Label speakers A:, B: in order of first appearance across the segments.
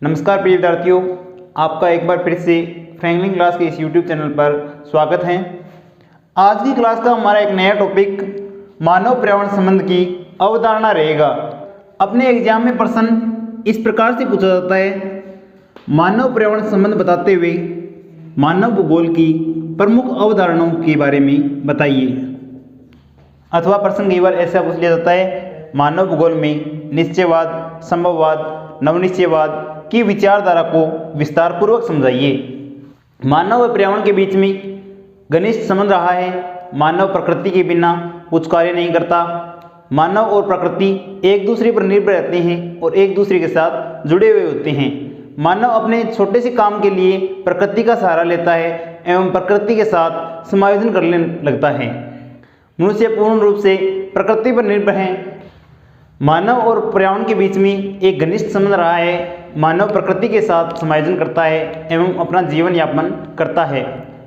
A: नमस्कार प्रिय विद्यार्थियों, आपका एक बार फिर से फ्रैंकलिन क्लास के इस YouTube चैनल पर स्वागत है। आज की क्लास का हमारा एक नया टॉपिक मानव पर्यावरण संबंध की अवधारणा रहेगा। अपने एग्जाम में प्रश्न इस प्रकार से पूछा जाता है, मानव पर्यावरण संबंध बताते हुए मानव भूगोल की प्रमुख अवधारणाओं के बारे में बताइए। अथवा प्रश्न कई बार ऐसा पूछ लिया जाता है, मानव भूगोल में निश्चयवाद, संभववाद, नवनिश्चयवाद की विचारधारा को विस्तार पूर्वक समझाइए। मानव व पर्यावरण के बीच में घनिष्ठ संबंध रहा है। मानव प्रकृति के बिना कुछ कार्य नहीं करता। मानव और प्रकृति एक दूसरे पर निर्भर रहते हैं और एक दूसरे के साथ जुड़े हुए होते हैं। मानव अपने छोटे से काम के लिए प्रकृति का सहारा लेता है एवं प्रकृति के साथ समायोजन करने लगता है। मनुष्य पूर्ण रूप से प्रकृति पर निर्भर है। मानव और पर्यावरण के बीच में एक घनिष्ठ संबंध रहा है। मानव प्रकृति के साथ समायोजन करता है एवं अपना जीवन यापन करता है।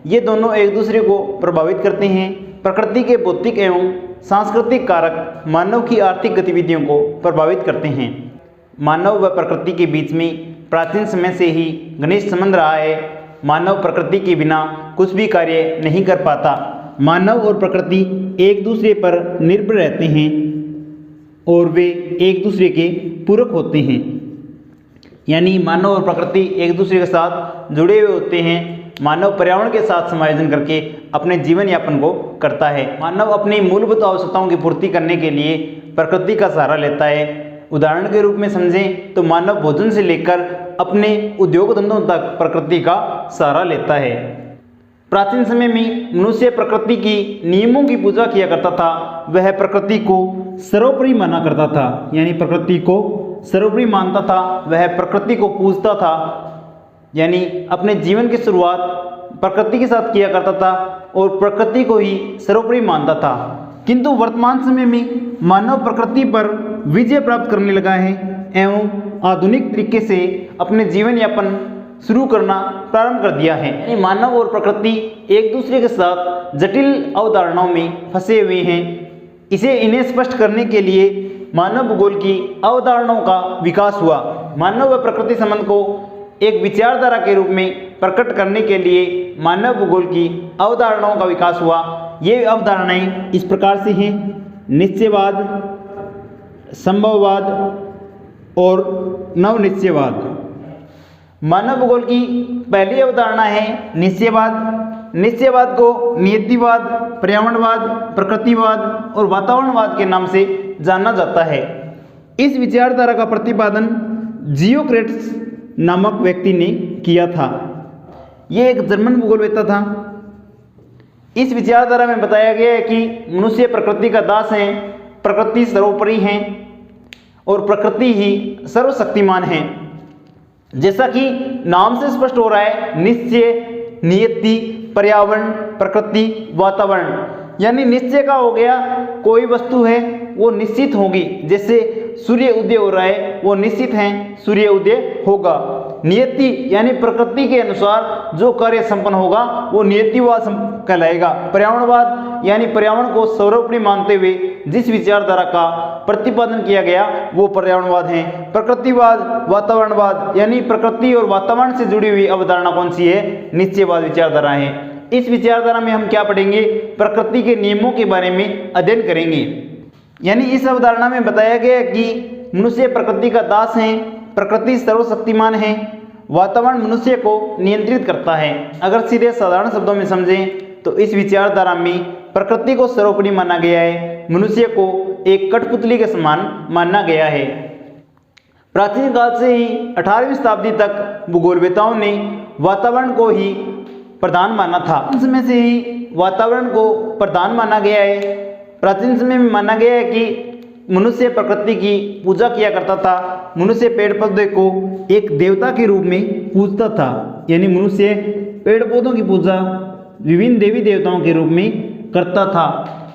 A: ये दोनों एक दूसरे को प्रभावित करते हैं। प्रकृति के भौतिक एवं सांस्कृतिक कारक मानव की आर्थिक गतिविधियों को प्रभावित करते हैं। मानव व प्रकृति के बीच में प्राचीन समय से ही घनिष्ठ संबंध रहा है। मानव प्रकृति के बिना कुछ भी कार्य नहीं कर पाता। मानव और प्रकृति एक दूसरे पर निर्भर रहते हैं और वे एक दूसरे के पूरक होते हैं। यानी मानव और प्रकृति एक दूसरे के साथ जुड़े हुए होते हैं। मानव पर्यावरण के साथ समायोजन करके अपने जीवन यापन को करता है। मानव अपनी मूलभूत आवश्यकताओं की पूर्ति करने के लिए प्रकृति का सहारा लेता है। उदाहरण के रूप में समझें तो मानव भोजन से लेकर अपने उद्योग धंधों तक प्रकृति का सहारा लेता है। प्राचीन समय में मनुष्य प्रकृति की नियमों की पूजा किया करता था। वह प्रकृति को सर्वोपरि माना करता था, यानी प्रकृति को सर्वोपरि मानता था। वह प्रकृति को पूजता था, यानी अपने जीवन की शुरुआत प्रकृति के साथ किया करता था और प्रकृति को ही सर्वोपरि मानता था। किंतु वर्तमान समय में मानव प्रकृति पर विजय प्राप्त करने लगा है एवं आधुनिक तरीके से अपने जीवन यापन शुरू करना प्रारंभ कर दिया है। मानव और प्रकृति एक दूसरे के साथ जटिल अवधारणाओं में फंसे हुए हैं। इन्हें स्पष्ट करने के लिए मानव भूगोल की अवधारणाओं का विकास हुआ। मानव व प्रकृति संबंध को एक विचारधारा के रूप में प्रकट करने के लिए मानव भूगोल की अवधारणाओं का विकास हुआ। ये अवधारणाएं इस प्रकार से हैं, निश्चयवाद, संभववाद और नवनिश्चयवाद। मानव भूगोल की पहली अवधारणा है निश्चयवाद। निश्चयवाद को नियतिवाद, पर्यावरणवाद, प्रकृतिवाद और वातावरणवाद के नाम से जाना जाता है। इस विचारधारा का प्रतिपादन जियोक्रेट्स नामक व्यक्ति ने किया था। यह एक जर्मन भूगोलवेत्ता था। इस विचारधारा में बताया गया है कि मनुष्य प्रकृति का दास है, प्रकृति सर्वोपरि है और प्रकृति ही सर्वशक्तिमान है। जैसा कि नाम से स्पष्ट हो रहा है, निश्चय, नियति, पर्यावरण, प्रकृति, वातावरण। यानी निश्चय का हो गया, कोई वस्तु है वो निश्चित होगी। जैसे सूर्य उदय हो रहा है, वो निश्चित है सूर्य उदय होगा। नियति यानी प्रकृति के अनुसार जो कार्य संपन्न होगा वो नियतिवाद कहलाएगा। पर्यावरणवाद यानी पर्यावरण को सर्वोपरि मानते हुए जिस विचारधारा का प्रतिपादन किया गया वो पर्यावरणवाद है। प्रकृतिवाद, वातावरणवाद यानी प्रकृति और वातावरण से जुड़ी हुई अवधारणा कौन सी है? निश्चयवाद विचारधारा है। इस विचारधारा में हम क्या पढ़ेंगे? प्रकृति के नियमों के बारे में अध्ययन करेंगे। यानी इस अवधारणा में बताया गया कि मनुष्य प्रकृति का दास है, प्रकृति सर्वशक्तिमान है, वातावरण मनुष्य को नियंत्रित करता है। अगर सीधे साधारण शब्दों में समझें तो इस विचारधारा में प्रकृति को सर्वोपरि माना गया है, मनुष्य को एक कठपुतली के समान माना गया है। प्राचीन काल से ही 18वीं शताब्दी तक भूगोलवेत्ताओं ने वातावरण को ही प्रधान माना था। उस समय से ही वातावरण को प्रधान माना गया है। प्राचीन समय में माना गया है कि मनुष्य प्रकृति की पूजा किया करता था। मनुष्य पेड़ पौधे को एक देवता के रूप में पूजता था। यानी मनुष्य पेड़ पौधों की पूजा विभिन्न देवी देवताओं के रूप में करता था।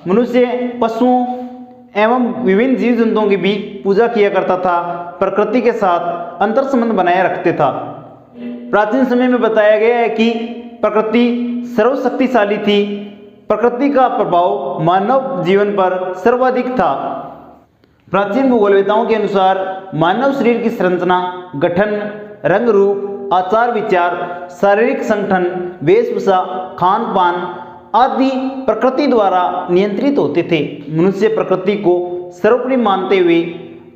A: मनुष्य पशुओं एवं विभिन्न जीव जंतुओं की भी पूजा किया करता था। प्रकृति के साथ अंतर संबंध बनाए रखते था। प्राचीन समय में बताया गया है कि प्रकृति सर्वशक्तिशाली थी। प्रकृति का प्रभाव मानव जीवन पर सर्वाधिक था। प्राचीन भूगोलवेत्ताओं के अनुसार मानव शरीर की संरचना, गठन, रंग रूप, आचार विचार, शारीरिक संगठन, वेशभूषा, खान पान आदि प्रकृति द्वारा नियंत्रित होते थे। मनुष्य प्रकृति को सर्वोपरि मानते हुए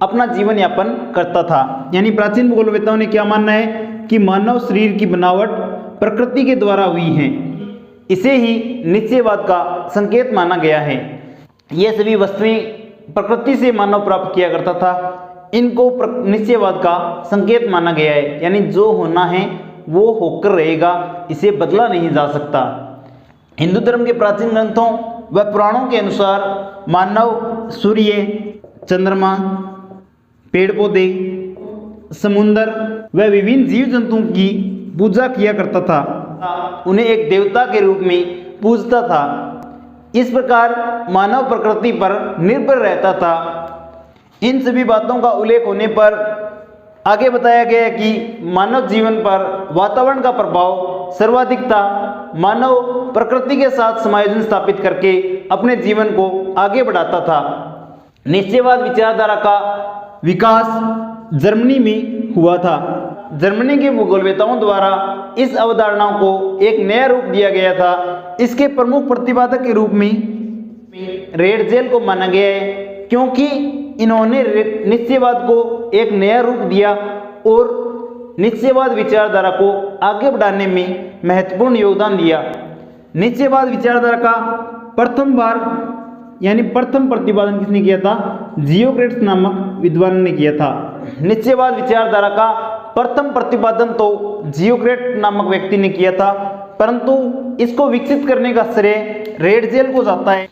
A: अपना जीवन यापन करता था। यानी प्राचीन भूगोलवेत्ताओं ने क्या मानना है कि मानव शरीर की बनावट प्रकृति के द्वारा हुई है। इसे ही निश्चयवाद का संकेत माना गया है। ये सभी वस्तुएं प्रकृति से मानव प्राप्त किया करता था, इनको निश्चयवाद का संकेत माना गया है। यानी जो होना है वो होकर रहेगा, इसे बदला नहीं जा सकता। हिंदू धर्म के प्राचीन ग्रंथों व पुराणों के अनुसार मानव सूर्य, चंद्रमा, पेड़ पौधे, समुद्र व विभिन्न जीव जंतुओं की पूजा किया करता था, उन्हें एक देवता के रूप में पूजता था। इस प्रकार मानव प्रकृति पर निर्भर रहता था। इन सभी बातों का उल्लेख होने पर आगे बताया गया कि मानव जीवन पर वातावरण का प्रभाव सर्वाधिक था। मानव प्रकृति के साथ समायोजन स्थापित करके अपने जीवन को आगे बढ़ाता था। निश्चयवाद विचारधारा का विकास जर्मनी में हुआ था। जर्मनी के भूगोलवेत्ताओं द्वारा इस अवधारणा को एक नया रूप दिया गया था। इसके प्रमुख प्रतिपादक के रूप में रेडजेल को माना गया है, क्योंकि इन्होंने निश्चयवाद को एक नया रूप दिया और निश्चयवाद विचारधारा को आगे बढ़ाने में महत्वपूर्ण योगदान दिया। निश्चयवाद विचारधारा का प्रथम प्रतिपादन किसने किया था? जियोक्रेट्स नामक विद्वान ने किया था। निश्चयवाद विचारधारा का प्रथम प्रतिपादन तो जियोक्रेट नामक व्यक्ति ने किया था, परंतु इसको विकसित करने का श्रेय रेडजेल को जाता है।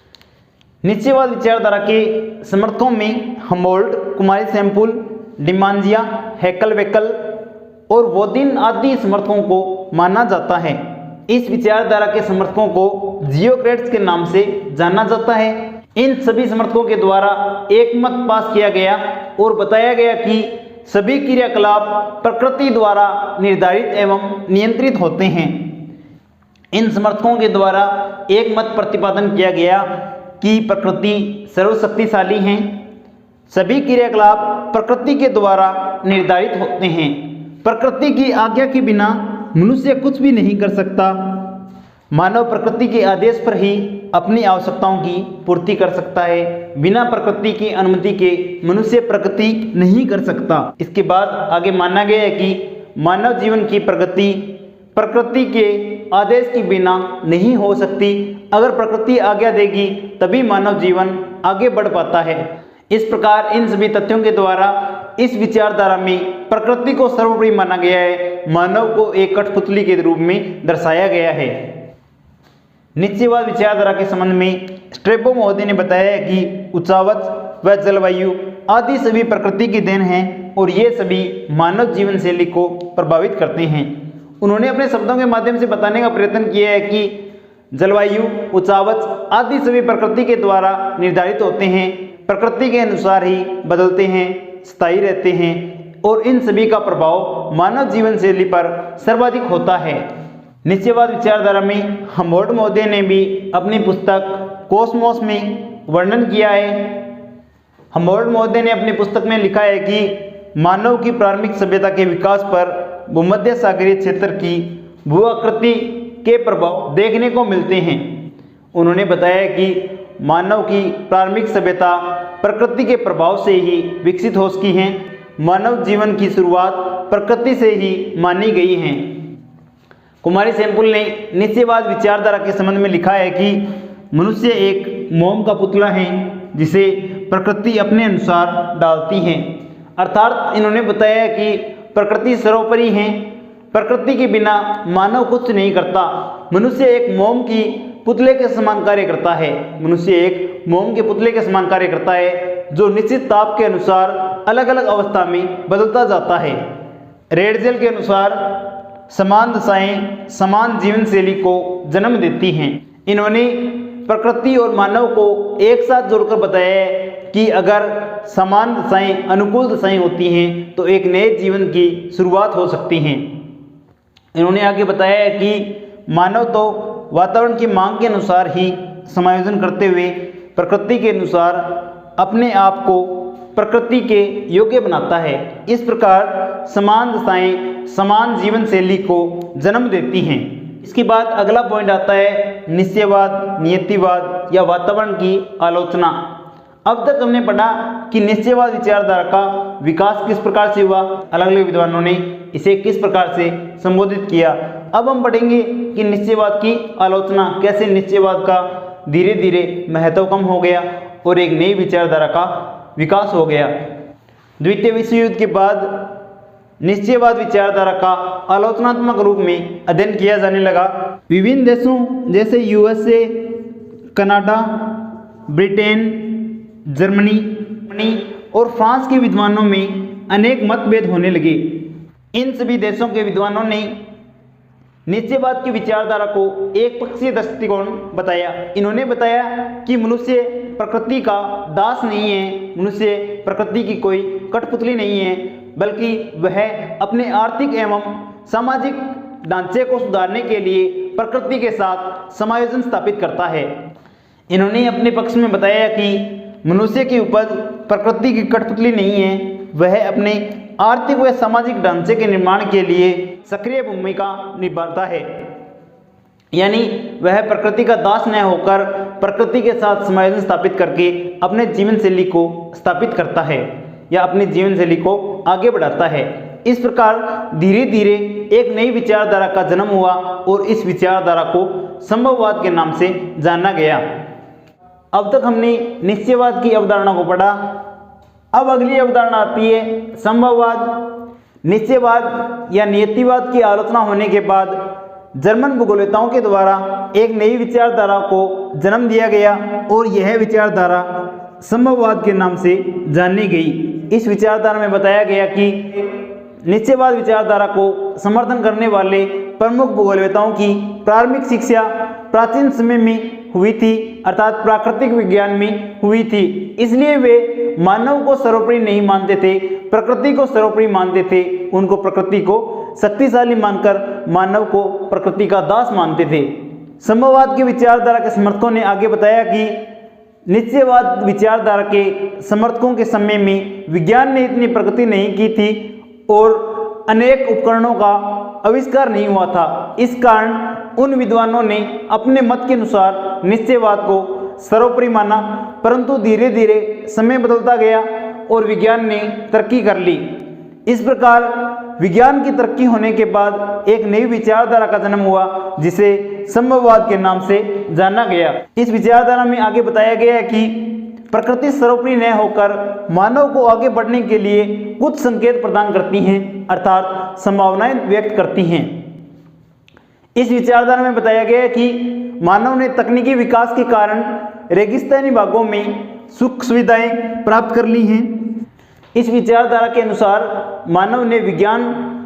A: निश्चयवाद विचारधारा के समर्थकों में हमोल्ट, कुमारी सैंपुल, डिमांजिया, हैकल-वेकल और वोदिन आदि समर्थकों को माना जाता है। इस विचारधारा के समर्थकों को जियोक्रेट्स के नाम से जाना जाता है। इन सभी समर्थकों के द्वारा एक मत पास किया गया और बताया गया कि सभी क्रियाकलाप प्रकृति द्वारा निर्धारित एवं नियंत्रित होते हैं। इन समर्थकों के द्वारा एक मत प्रतिपादन किया गया कि प्रकृति सर्वशक्तिशाली है। सभी क्रियाकलाप प्रकृति के द्वारा निर्धारित होते हैं। प्रकृति की आज्ञा के बिना मनुष्य कुछ भी नहीं कर सकता। मानव प्रकृति के आदेश पर ही अपनी आवश्यकताओं की पूर्ति कर सकता है। बिना प्रकृति की अनुमति के मनुष्य प्रगति नहीं कर सकता। इसके बाद आगे माना गया है कि मानव जीवन की प्रगति प्रकृति के आदेश के बिना नहीं हो सकती। अगर प्रकृति आज्ञा देगी तभी मानव जीवन आगे बढ़ पाता है। इस प्रकार इन सभी तथ्यों के द्वारा इस विचारधारा में प्रकृति को सर्वोपरि माना गया है। मानव को एक कठपुतली के रूप में दर्शाया गया है। निश्चयवाद विचारधारा के संबंध में स्ट्रेबो महोदय ने बताया है कि उच्चावच व जलवायु आदि सभी प्रकृति की देन हैं और ये सभी मानव जीवन शैली को प्रभावित करते हैं। उन्होंने अपने शब्दों के माध्यम से बताने का प्रयत्न किया है कि जलवायु, उच्चावच आदि सभी प्रकृति के द्वारा निर्धारित होते हैं, प्रकृति के अनुसार ही बदलते हैं, स्थायी रहते हैं और इन सभी का प्रभाव मानव जीवन शैली पर सर्वाधिक होता है। निश्चयवाद विचारधारा में हमोल्ट महोदय ने भी अपनी पुस्तक कॉस्मोस में वर्णन किया है। हमोल्ट महोदय ने अपनी पुस्तक में लिखा है कि मानव की प्रारंभिक सभ्यता के विकास पर भूमध्य सागरीय क्षेत्र की भूआकृति के प्रभाव देखने को मिलते हैं। उन्होंने बताया कि मानव की प्रारंभिक सभ्यता प्रकृति के प्रभाव से ही विकसित हो सकी है। मानव जीवन की शुरुआत प्रकृति से ही मानी गई है। कुमारी सैंपुल ने निश्चयवाद विचारधारा के संबंध में लिखा है कि मनुष्य एक मोम का पुतला है जिसे प्रकृति अपने अनुसार डालती है। अर्थात इन्होंने बताया कि प्रकृति सर्वोपरि है, प्रकृति के बिना मानव कुछ नहीं करता। मनुष्य एक मोम की पुतले के समान कार्य करता है। मनुष्य एक मोम के पुतले के समान कार्य करता है जो निश्चित ताप के अनुसार अलग अलग अवस्था में बदलता जाता है। रेडजेल के अनुसार समान दशाएं समान जीवन शैली को जन्म देती हैं। इन्होंने प्रकृति और मानव को एक साथ जोड़कर बताया है कि अगर समान दशाएं अनुकूल दशाएं होती हैं तो एक नए जीवन की शुरुआत हो सकती हैं। इन्होंने आगे बताया है कि मानव तो वातावरण की मांग के अनुसार ही समायोजन करते हुए प्रकृति के अनुसार अपने आप को प्रकृति के योग्य बनाता है। इस प्रकार समान दशाएं समान जीवन शैली को जन्म देती हैं। इसके बाद अगला पॉइंट आता है निश्चयवाद, नियतिवाद या वातावरण की आलोचना। अब तक हमने पढ़ा कि निश्चयवाद विचारधारा का विकास किस प्रकार से हुआ, अलग अलग विद्वानों ने इसे किस प्रकार से संबोधित किया। अब हम पढ़ेंगे कि निश्चयवाद की आलोचना, कैसे निश्चयवाद का धीरे धीरे महत्व कम हो गया और एक नई विचारधारा का विकास हो गया। द्वितीय विश्व युद्ध के बाद निश्चयवाद विचारधारा का आलोचनात्मक रूप में अध्ययन किया जाने लगा। विभिन्न देशों जैसे यूएसए, कनाडा, ब्रिटेन, जर्मनी और फ्रांस के विद्वानों में अनेक मतभेद होने लगे। इन सभी देशों के विद्वानों ने निश्चयवाद की विचारधारा को एक पक्षीय दृष्टिकोण बताया। इन्होंने बताया कि मनुष्य प्रकृति का दास नहीं है, मनुष्य प्रकृति की कोई कठपुतली नहीं है, बल्कि वह अपने आर्थिक एवं सामाजिक ढांचे को सुधारने के लिए प्रकृति के साथ समायोजन स्थापित करता है। इन्होंने अपने पक्ष में बताया कि मनुष्य की उपज प्रकृति की कठपुतली नहीं है, वह अपने आर्थिक व सामाजिक ढांचे के निर्माण के लिए सक्रिय भूमिका निभाता है। यानी वह प्रकृति का दास न होकर प्रकृति के साथ समायोजन स्थापित करके अपने जीवन शैली को स्थापित करता है या अपनी जीवन शैली को आगे बढ़ाता है। इस प्रकार धीरे धीरे एक नई विचारधारा का जन्म हुआ और इस विचारधारा को संभववाद के नाम से जाना गया। अब तक हमने निश्चयवाद की अवधारणा को पढ़ा। अब अगली अवधारणा आती है संभववाद। निश्चयवाद या नियतिवाद की आलोचना होने के बाद जर्मन भूगोलवेत्ताओं के द्वारा एक नई विचारधारा को जन्म दिया गया और यह विचारधारा संभववाद के नाम से जानी गई। इस विचारधारा में बताया गया कि निश्चयवाद विचारधारा को समर्थन करने वाले प्रमुख भूगोलवेत्ताओं की प्रारंभिक शिक्षा प्राचीन समय में हुई थी, अर्थात प्राकृतिक विज्ञान में हुई थी। इसलिए वे मानव को सर्वोपरि नहीं मानते थे, प्रकृति को सर्वोपरि मानते थे। उनको प्रकृति को शक्तिशाली मानकर मानव को प्रकृति का दास मानते थे। संभववाद की विचारधारा के समर्थकों ने आगे बताया कि निश्चयवाद विचारधारा के समर्थकों के समय में विज्ञान ने इतनी प्रगति नहीं की थी और अनेक उपकरणों का आविष्कार नहीं हुआ था। इस कारण उन विद्वानों ने अपने मत के अनुसार निश्चयवाद को सर्वोपरि माना, परंतु धीरे धीरे समय बदलता गया और विज्ञान ने तरक्की कर ली। इस प्रकार विज्ञान की तरक्की होने के बाद एक नई विचारधारा का जन्म हुआ जिसे संभववाद के नाम से जाना गया। इस विचारधारा में आगे बताया गया है कि प्रकृति सर्वोपरि न होकर मानव को आगे बढ़ने के लिए कुछ संकेत प्रदान करती हैं, अर्थात संभावनाएं व्यक्त करती हैं। इस विचारधारा में बताया गया है कि मानव ने तकनीकी विकास के कारण रेगिस्तानी भागों में सुख सुविधाएं प्राप्त कर ली हैं। इस विचारधारा के अनुसार मानव ने विज्ञान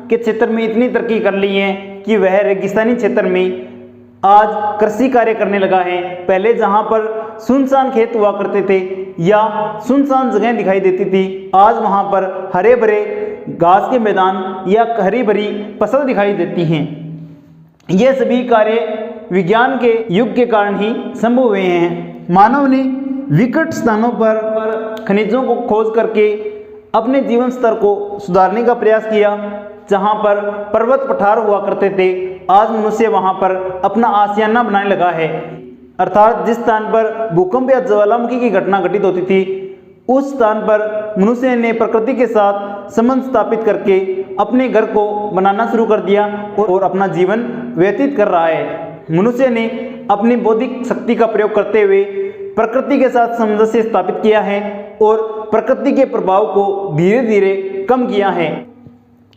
A: के क्षेत्र में इतनी तरक्की कर ली है कि वह रेगिस्तानी क्षेत्र में आज कृषि कार्य करने लगा है। पहले जहां पर सुनसान खेत हुआ करते थे या सुनसान जगह दिखाई देती थी, आज वहां पर हरे भरे घास के मैदान या हरी भरी फसल दिखाई देती हैं। ये सभी कार्य विज्ञान के युग के कारण ही संभव हुए हैं। मानव ने विकट स्थानों पर खनिजों को खोज करके अपने जीवन स्तर को सुधारने का प्रयास किया। जहां पर पर्वत पठार हुआ करते थे, आज मनुष्य वहां पर अपना आशियाना बनाने लगा है, अर्थात जिस स्थान पर भूकंप या ज्वालामुखी की घटना घटित होती थी, उस स्थान पर मनुष्य ने प्रकृति के साथ संबंध स्थापित करके अपने घर को बनाना शुरू कर दिया और अपना जीवन व्यतीत कर रहा है। मनुष्य ने अपनी बौद्धिक शक्ति का प्रयोग करते हुए प्रकृति के साथ सामंजस्य स्थापित किया है और प्रकृति के प्रभाव को धीरे धीरे कम किया है।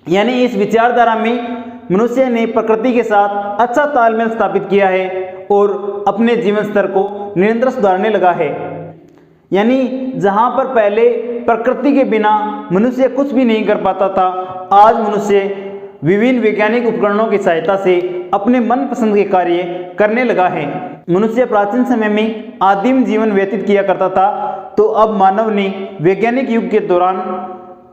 A: यानी इस विचारधारा में मनुष्य ने प्रकृति के साथ अच्छा तालमेल स्थापित किया है और अपने जीवन स्तर को निरंतर सुधारने लगा है। यानी जहां पर पहले प्रकृति के बिना मनुष्य कुछ भी नहीं कर पाता था, आज मनुष्य विभिन्न वैज्ञानिक उपकरणों की सहायता से अपने मनपसंद के कार्य करने लगा है। मनुष्य प्राचीन समय में आदिम जीवन व्यतीत किया करता था, तो अब मानव ने वैज्ञानिक युग के दौरान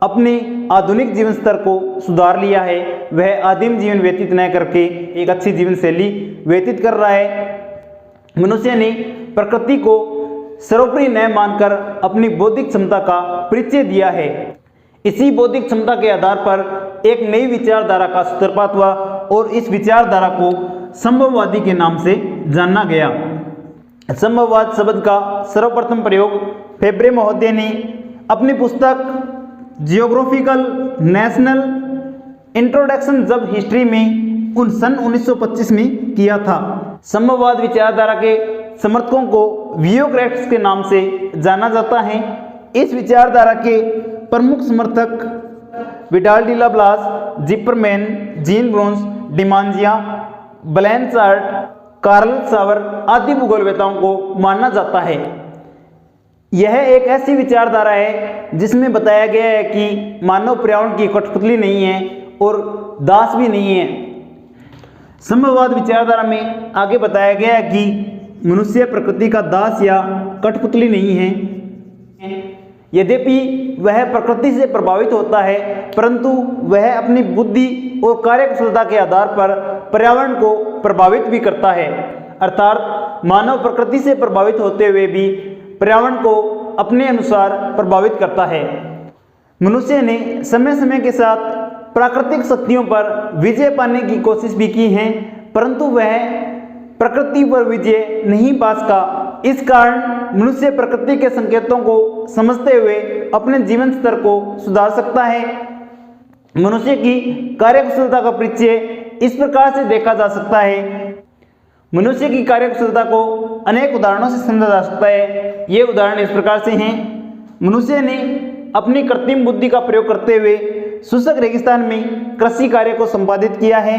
A: अपने आधुनिक जीवन स्तर को सुधार लिया है। वह आदिम जीवन व्यतीत न करके एक अच्छी जीवन शैली व्यतीत कर रहा है। मनुष्य ने प्रकृति को सर्वोपरि न मानकर अपनी बौद्धिक क्षमता का परिचय दिया है। इसी बौद्धिक क्षमता के आधार पर एक नई विचारधारा का सूत्रपात हुआ और इस विचारधारा को संभववादी के नाम से जाना गया। संभववाद शब्द का सर्वप्रथम प्रयोग फेब्रे महोदय ने अपनी पुस्तक जियोग्राफिकल नेशनल इंट्रोडक्शन जब हिस्ट्री में सन 1925 में किया था। संभववाद विचारधारा के समर्थकों को वियोक्रेट्स के नाम से जाना जाता है। इस विचारधारा के प्रमुख समर्थक विडाल डी ला ब्लास, जिपरमैन, जीन ब्रोन्स, डिमांजिया, ब्लैंचार्ड, कार्ल सावर आदि भूगोलवेताओं को माना जाता है। यह एक ऐसी विचारधारा है जिसमें बताया गया है कि मानव पर्यावरण की कठपुतली नहीं है और दास भी नहीं है। संभववाद विचारधारा में आगे बताया गया है कि मनुष्य प्रकृति का दास या कठपुतली नहीं है। यद्यपि वह प्रकृति से प्रभावित होता है, परंतु वह अपनी बुद्धि और कार्यकुशलता के आधार पर पर्यावरण को प्रभावित भी करता है। अर्थात मानव प्रकृति से प्रभावित होते हुए भी पर्यावरण को अपने अनुसार प्रभावित करता है। मनुष्य ने समय समय के साथ प्राकृतिक शक्तियों पर विजय पाने की कोशिश भी की है, परंतु वह प्रकृति पर विजय नहीं पा सका। इस कारण मनुष्य प्रकृति के संकेतों को समझते हुए अपने जीवन स्तर को सुधार सकता है। मनुष्य की कार्यकुशलता का परिचय इस प्रकार से देखा जा सकता है। मनुष्य की कार्यकुशलता को अनेक उदाहरणों से समझा जा सकता है। ये उदाहरण इस प्रकार से हैं। मनुष्य ने अपनी कृत्रिम बुद्धि का प्रयोग करते हुए शुष्क रेगिस्तान में कृषि कार्य को संपादित किया है,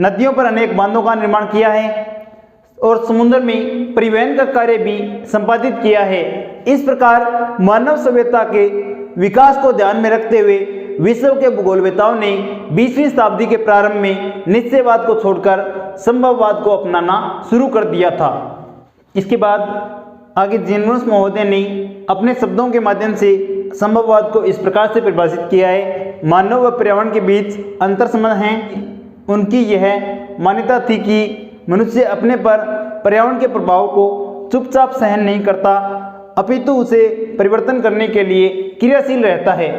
A: नदियों पर अनेक बांधों का निर्माण किया है और समुद्र में परिवहन का कार्य भी संपादित किया है। इस प्रकार मानव सभ्यता के विकास को ध्यान में रखते हुए विश्व के भूगोलवेताओं ने 20वीं शताब्दी के प्रारंभ में निश्चयवाद को छोड़कर संभववाद को अपनाना शुरू कर दिया था। इसके बाद आगे जीन ब्रोन्स महोदय ने अपने शब्दों के माध्यम से संभववाद को इस प्रकार से परिभाषित किया है। मानव व पर्यावरण के बीच अंतर संबंध हैं। उनकी यह मान्यता थी कि मनुष्य अपने पर पर्यावरण के प्रभाव को चुपचाप सहन नहीं करता, अपितु उसे परिवर्तन करने के लिए क्रियाशील रहता है।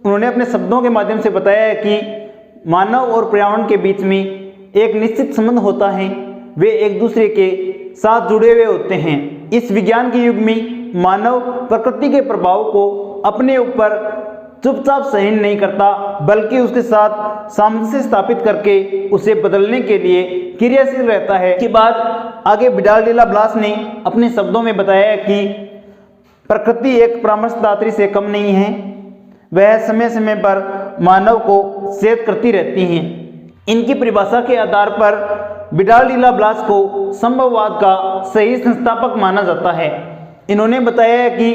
A: उन्होंने अपने शब्दों के माध्यम से बताया है कि मानव और पर्यावरण के बीच में एक निश्चित संबंध होता है, वे एक दूसरे के साथ जुड़े हुए होते हैं। इस विज्ञान के युग में मानव प्रकृति के प्रभाव को अपने ऊपर चुपचाप सहन नहीं करता, बल्कि उसके साथ सामंजस्य स्थापित करके उसे बदलने के लिए क्रियाशील रहता है। के बाद आगे विडाल डी ला ब्लास ने अपने शब्दों में बताया है कि प्रकृति एक परामर्शदात्री से कम नहीं है, वह समय समय पर मानव को सचेत करती रहती हैं। इनकी परिभाषा के आधार पर विडाल डी ला ब्लास को संभववाद का सही संस्थापक माना जाता है। इन्होंने बताया है कि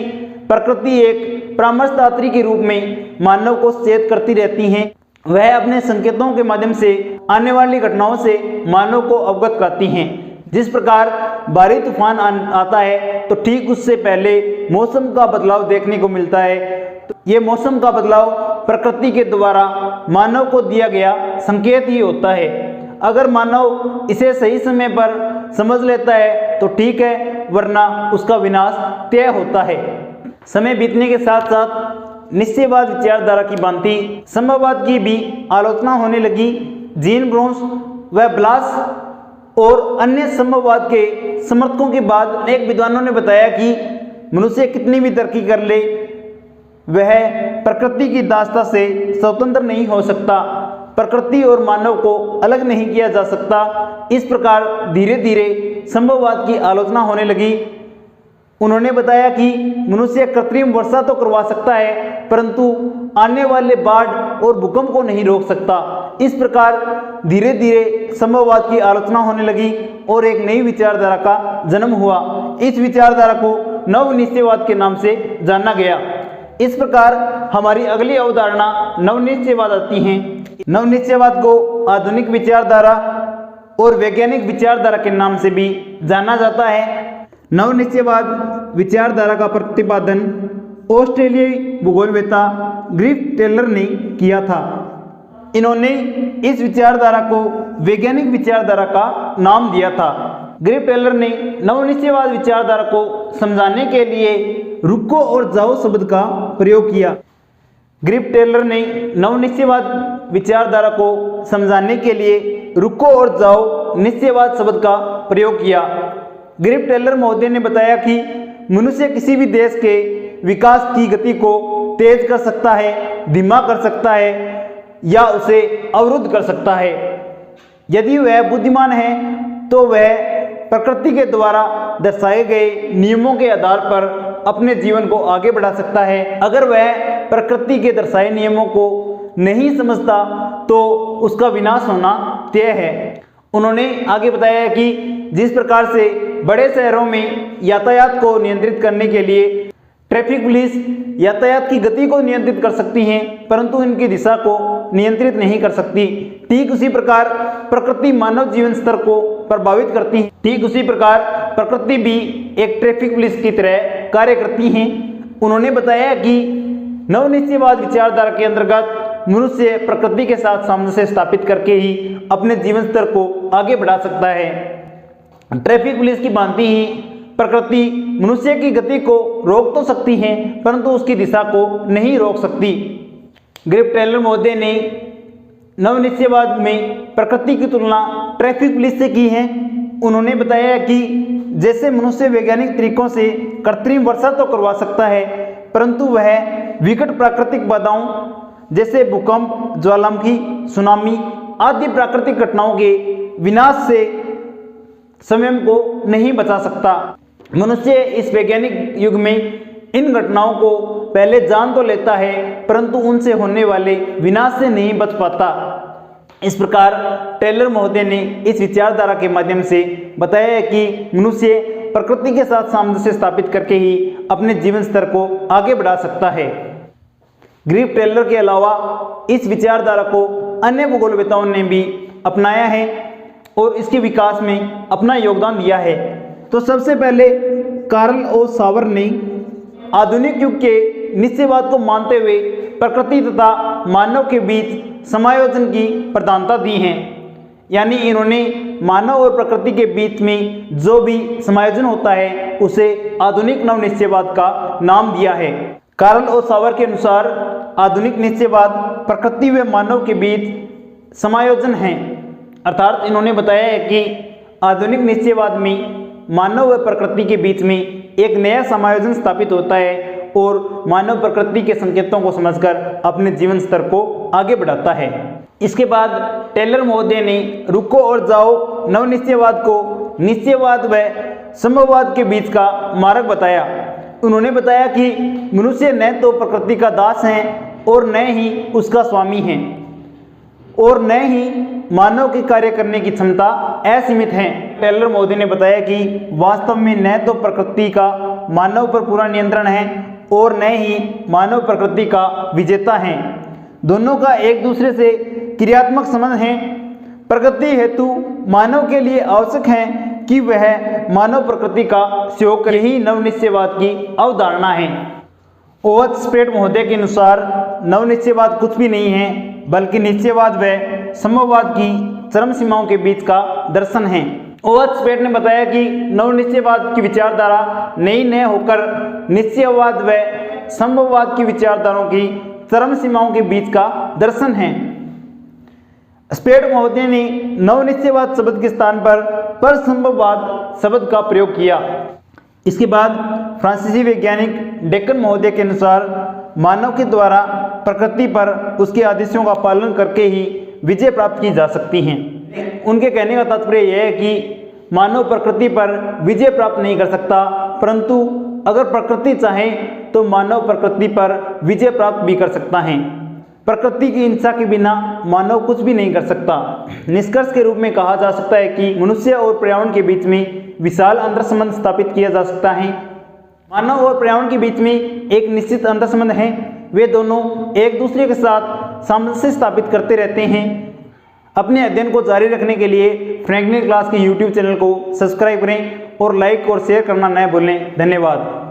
A: प्रकृति एक परामर्शदात्री के रूप में मानव को सचेत करती रहती हैं। वह अपने संकेतों के माध्यम से आने वाली घटनाओं से मानव को अवगत कराती हैं। जिस प्रकार भारी तूफान आता है तो ठीक उससे पहले मौसम का बदलाव देखने को मिलता है। तो ये मौसम का बदलाव प्रकृति के द्वारा मानव को दिया गया संकेत ही होता है। अगर मानव इसे सही समय पर समझ लेता है तो ठीक है, वरना उसका विनाश तय होता है। समय बीतने के साथ साथ निश्चयवाद विचारधारा की भांति संभववाद की भी आलोचना होने लगी। जीन ब्रोन्स व ब्लास और अन्य संभववाद के समर्थकों के बाद अनेक विद्वानों ने बताया कि मनुष्य कितनी भी तरक्की कर ले, वह प्रकृति की दासता से स्वतंत्र नहीं हो सकता। प्रकृति और मानव को अलग नहीं किया जा सकता। इस प्रकार धीरे धीरे संभववाद की आलोचना होने लगी। उन्होंने बताया कि मनुष्य कृत्रिम वर्षा तो करवा सकता है, परंतु आने वाले बाढ़ और भूकंप को नहीं रोक सकता। इस प्रकार धीरे धीरे संभववाद की आलोचना होने लगी और एक नई विचारधारा का जन्म हुआ। इस विचारधारा को नवनिश्चयवाद के नाम से जाना गया। इस प्रकार हमारी अगली अवधारणा नवनिश्चयवाद आती है। नवनिश्चयवाद को आधुनिक विचारधारा और वैज्ञानिक विचारधारा के नाम से भी जाना जाता है। नवनिश्चयवाद विचारधारा का प्रतिपादन ऑस्ट्रेलियाई भूगोलवेता ग्रिफ टेलर ने किया था। इन्होंने इस विचारधारा को वैज्ञानिक विचारधारा का नाम दिया था। ग्रिफ टेलर ने नवनिश्चयवाद विचारधारा को समझाने के लिए रुको और जाओ शब्द का प्रयोग किया। ग्रिफ टेलर ने नवनिश्चयवाद विचारधारा को समझाने के लिए रुको और जाओ निश्चयवाद शब्द का प्रयोग किया। ग्रिफ टेलर महोदय ने बताया कि मनुष्य किसी भी देश के विकास की गति को तेज कर सकता है, धीमा कर सकता है या उसे अवरुद्ध कर सकता है। यदि वह बुद्धिमान है तो वह प्रकृति के द्वारा दर्शाए गए नियमों के आधार पर अपने जीवन को आगे बढ़ा सकता है। अगर वह प्रकृति के दर्शाए नियमों को नहीं समझता तो उसका विनाश होना तय है। उन्होंने आगे बताया कि जिस प्रकार से बड़े शहरों में यातायात को नियंत्रित करने के लिए ट्रैफिक पुलिस यातायात की गति को नियंत्रित कर सकती हैं, परंतु इनकी दिशा को नियंत्रित नहीं कर सकती, ठीक उसी प्रकार प्रकृति मानव जीवन स्तर को प्रभावित करती है। ठीक उसी प्रकार प्रकृति भी एक ट्रैफिक पुलिस की तरह कार्य करती है। उन्होंने बताया कि नवनिश्चयवाद विचारधारा के अंतर्गत मनुष्य प्रकृति के साथ सामंजस्य स्थापित करके ही अपने जीवन स्तर को आगे बढ़ा सकता है। ट्रैफिक पुलिस की भांति ही प्रकृति मनुष्य की गति को रोक तो सकती है, परंतु उसकी दिशा को नहीं रोक सकती। ग्रिफ टेलर महोदय ने नवनिश्चयवाद में प्रकृति की तुलना ट्रैफिक पुलिस से की है। उन्होंने बताया कि जैसे मनुष्य वैज्ञानिक तरीकों से कृत्रिम वर्षा तो करवा सकता है, परंतु वह विकट प्राकृतिक बाधाओं जैसे भूकंप, ज्वालामुखी, सुनामी आदि प्राकृतिक घटनाओं के विनाश से स्वयं को नहीं बचा सकता। मनुष्य इस वैज्ञानिक युग में इन घटनाओं को पहले जान तो लेता है, परंतु उनसे होने वाले विनाश से नहीं बच पाता। इस प्रकार टेलर महोदय ने इस विचारधारा के माध्यम से बताया है कि मनुष्य प्रकृति के साथ सामंजस्य स्थापित करके ही अपने जीवन स्तर को आगे बढ़ा सकता है। ग्रिफ टेलर के अलावा इस विचारधारा को अन्य भूगोलवेताओं ने भी अपनाया है और इसके विकास में अपना योगदान दिया है। तो सबसे पहले कार्ल ओ सावर ने आधुनिक युग के निश्चयवाद को मानते हुए प्रकृति तथा मानव के बीच समायोजन की प्रधानता दी है। यानी इन्होंने मानव और प्रकृति के बीच में जो भी समायोजन होता है उसे आधुनिक नवनिश्चयवाद का नाम दिया है। कार्ल ओ सावर के अनुसार आधुनिक निश्चयवाद प्रकृति व मानव के बीच समायोजन है। अर्थात इन्होंने बताया है कि आधुनिक निश्चयवाद में मानव व प्रकृति के बीच में एक नया समायोजन स्थापित होता है और मानव प्रकृति के संकेतों को समझकर अपने जीवन स्तर को आगे बढ़ाता है। इसके बाद टेलर महोदय ने रुको और जाओ नवनिश्चयवाद को निश्चयवाद व संभववाद के बीच का मार्ग बताया। उन्होंने बताया कि मनुष्य न तो प्रकृति का दास है और न ही उसका स्वामी है और न ही मानव के कार्य करने की क्षमता असीमित है। टेलर महोदय ने बताया कि वास्तव में न तो प्रकृति का मानव पर पूरा नियंत्रण है और न ही मानव प्रकृति का विजेता है। दोनों का एक दूसरे से क्रियात्मक संबंध है। प्रकृति हेतु मानव के लिए आवश्यक है कि वह मानव प्रकृति का सहयोग करे ही नवनिश्चयवाद की अवधारणा है। ओवत स्पेट महोदय के अनुसार नवनिश्चयवाद कुछ भी नहीं है बल्कि निश्चयवाद व संभववाद की चरम सीमाओं के बीच का दर्शन है। ओवत स्पेट ने बताया कि नवनिश्चयवाद की विचारधारा नई न होकर निश्चयवाद व संभववाद की विचारधाराओं की चरम सीमाओं के बीच का दर्शन है। स्पेट महोदय ने नवनिश्चयवाद शब्द के स्थान पर संभववाद शब्द का प्रयोग किया। इसके बाद फ्रांसीसी वैज्ञानिक डेकन महोदय के अनुसार मानव के द्वारा प्रकृति पर उसके आदेशों का पालन करके ही विजय प्राप्त की जा सकती है। उनके कहने का तात्पर्य यह है कि मानव प्रकृति पर विजय प्राप्त नहीं कर सकता, परंतु अगर प्रकृति चाहे तो मानव प्रकृति पर विजय प्राप्त भी कर सकता है। प्रकृति की हिंसा के बिना मानव कुछ भी नहीं कर सकता। निष्कर्ष के रूप में कहा जा सकता है कि मनुष्य और पर्यावरण के बीच में विशाल अंतर्संबंध स्थापित किया जा सकता है। मानव और पर्यावरण के बीच में एक निश्चित अंतर्संबंध है। वे दोनों एक दूसरे के साथ सामंजस्य स्थापित करते रहते हैं। अपने अध्ययन को जारी रखने के लिए फ्रैंकलिन क्लास के YouTube चैनल को सब्सक्राइब करें और लाइक और शेयर करना न भूलें। धन्यवाद।